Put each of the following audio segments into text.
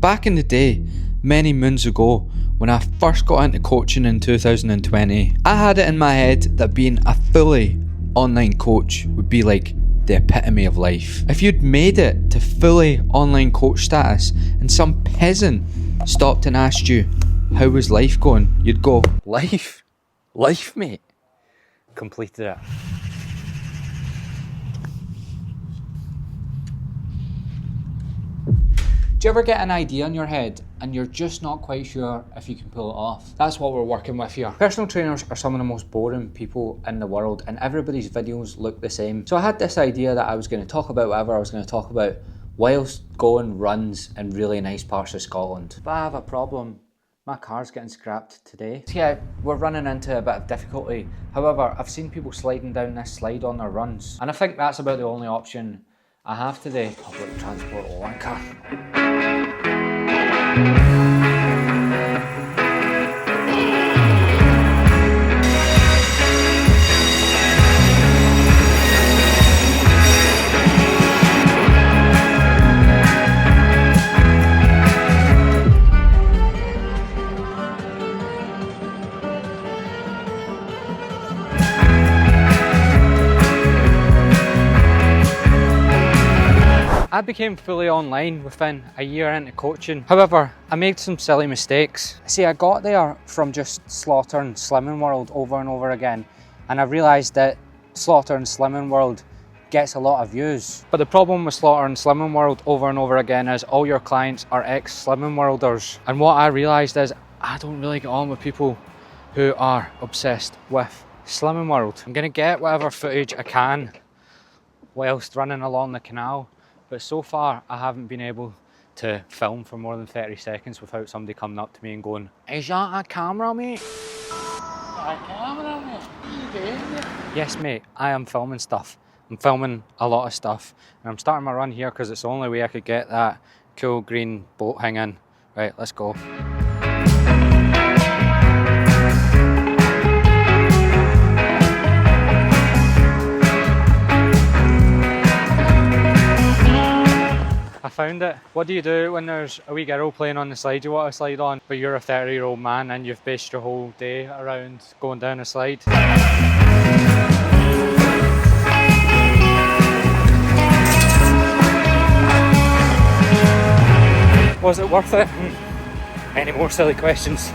Back in the day, many moons ago, when I first got into coaching in 2020, I had it in my head that being a fully online coach would be like the epitome of life. If you'd made it to fully online coach status and some peasant stopped and asked you, how was life going? You'd go, life, mate. Completed it. Do you ever get an idea in your head and you're just not quite sure if you can pull it off? That's what we're working with here. Personal trainers are some of the most boring people in the world and everybody's videos look the same. So I had this idea that I was going to talk about whatever I was going to talk about whilst going runs in really nice parts of Scotland. But I have a problem. My car's getting scrapped today. So yeah, we're running into a bit of difficulty. However, I've seen people sliding down this slide on their runs. And I think that's about the only option I have today. Public transport wanker. I became fully online within a year into coaching. However, I made some silly mistakes. See, I got there from just slaughtering Slimming World over and over again, and I realised that slaughtering Slimming World gets a lot of views. But the problem with slaughtering Slimming World over and over again is all your clients are ex-Slimming Worlders. And what I realised is I don't really get on with people who are obsessed with Slimming World. I'm gonna get whatever footage I can whilst running along the canal. But so far, I haven't been able to film for more than 30 seconds without somebody coming up to me and going, is that a camera, mate? A camera, mate? What are you doing here? Yes, mate, I am filming stuff. I'm filming a lot of stuff. And I'm starting my run here because it's the only way I could get that cool green boat hanging. Right, let's go. I found it. What do you do when there's a wee girl playing on the slide you want to slide on, but you're a 30-year-old man and you've based your whole day around going down a slide? Was it worth it? Any more silly questions?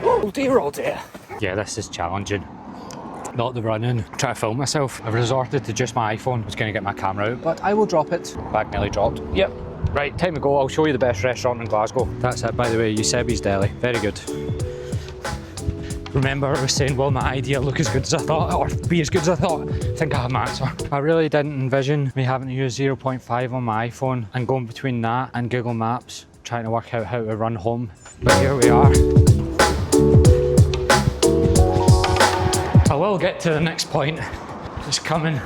Oh dear, oh dear. Yeah, this is challenging. Not the running, try to film myself. I've resorted to just my iPhone. I was going to get my camera out, but I will drop it. Bag nearly dropped. Yep. Right, time to go. I'll show you the best restaurant in Glasgow. That's it, by the way, Eusebi's Deli. Very good. Remember I was saying, will my idea look as good as I thought, or be as good as I thought? I think I have my answer. I really didn't envision me having to use 0.5 on my iPhone and going between that and Google Maps, trying to work out how to run home. But here we are. I will get to the next point. It's coming.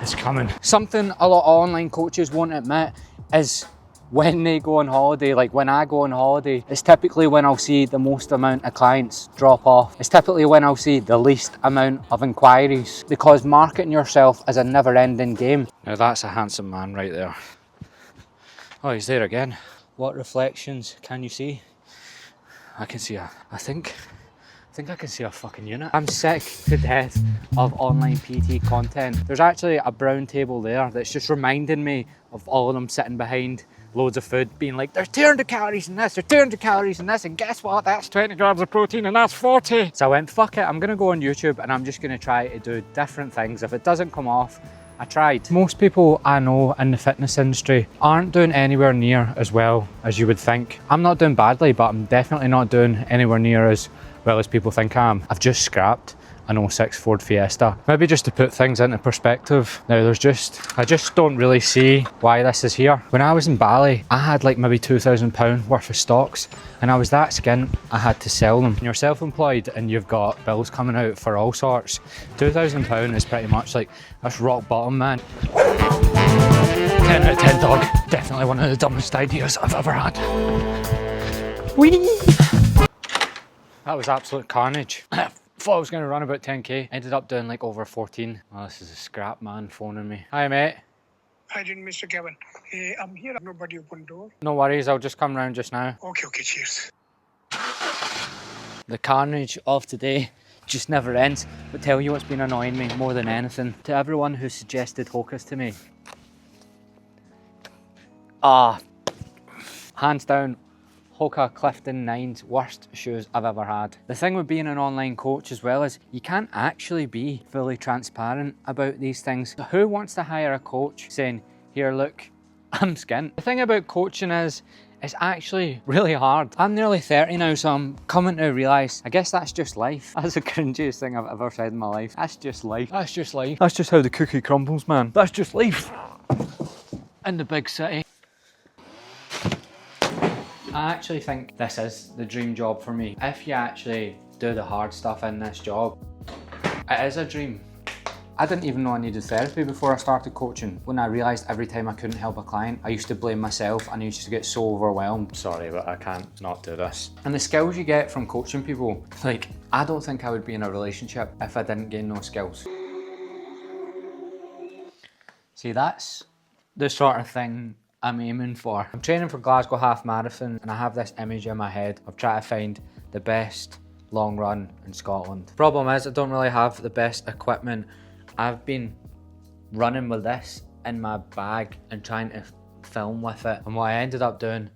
It's coming. Something a lot of online coaches won't admit is when they go on holiday, like when I go on holiday, it's typically when I'll see the most amount of clients drop off. It's typically when I'll see the least amount of inquiries, because marketing yourself is a never-ending game. Now that's a handsome man right there. Oh, he's there again. What reflections can you see? I can see I think I can see a fucking unit. I'm sick to death of online PT content. There's actually a brown table there that's just reminding me of all of them sitting behind loads of food being like, there's 200 calories in this, there's 200 calories in this, and guess what? That's 20 grams of protein and that's 40. So I went, fuck it, I'm gonna go on YouTube and I'm just gonna try to do different things. If it doesn't come off, I tried. Most people I know in the fitness industry aren't doing anywhere near as well as you would think. I'm not doing badly, but I'm definitely not doing anywhere near as well as people think I am. I've just scrapped an 06 Ford Fiesta. Maybe just to put things into perspective. Now I just don't really see why this is here. When I was in Bali, I had like maybe £2,000 worth of stocks and I was that skint, I had to sell them. When you're self-employed and you've got bills coming out for all sorts, £2,000 is pretty much like, that's rock bottom, man. 10 out of 10 dog. Definitely one of the dumbest ideas I've ever had. Whee! That was absolute carnage. Thought I was going to run about 10k. Ended up doing like over 14. Oh, this is a scrap man phoning me. Hi, mate. Hi, Mr. Kevin. I'm here. Nobody open door. No worries, I'll just come round just now. Okay, cheers. The carnage of today just never ends. But tell you what's been annoying me more than anything. To everyone who suggested Hokas to me. Hands down, Hoka Clifton 9's worst shoes I've ever had. The thing with being an online coach as well is you can't actually be fully transparent about these things. Who wants to hire a coach saying, here look, I'm skint? The thing about coaching is, it's actually really hard. I'm nearly 30 now, so I'm coming to realise, I guess that's just life. That's the cringiest thing I've ever said in my life. That's just life. That's just life. That's just how the cookie crumbles, man. That's just life. In the big city. I actually think this is the dream job for me. If you actually do the hard stuff in this job, it is a dream. I didn't even know I needed therapy before I started coaching. When I realised every time I couldn't help a client, I used to blame myself and I used to get so overwhelmed. Sorry, but I can't not do this. And the skills you get from coaching people, like, I don't think I would be in a relationship if I didn't gain those skills. See, that's the sort of thing I'm aiming for. I'm training for Glasgow Half Marathon and I have this image in my head of trying to find the best long run in Scotland. Problem is, I don't really have the best equipment. I've been running with this in my bag and trying to film with it. And what I ended up doing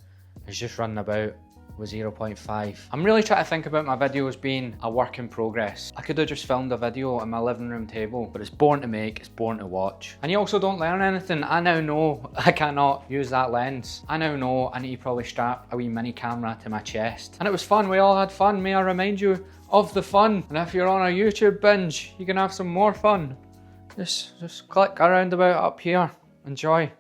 is just running about with 0.5. I'm really trying to think about my videos being a work in progress. I could have just filmed a video on my living room table, but it's born to make, it's born to watch. And you also don't learn anything. I now know I cannot use that lens. I now know I need to probably strap a wee mini camera to my chest. And it was fun, we all had fun. May I remind you of the fun. And if you're on a YouTube binge, you can have some more fun. Just click around about up here. Enjoy.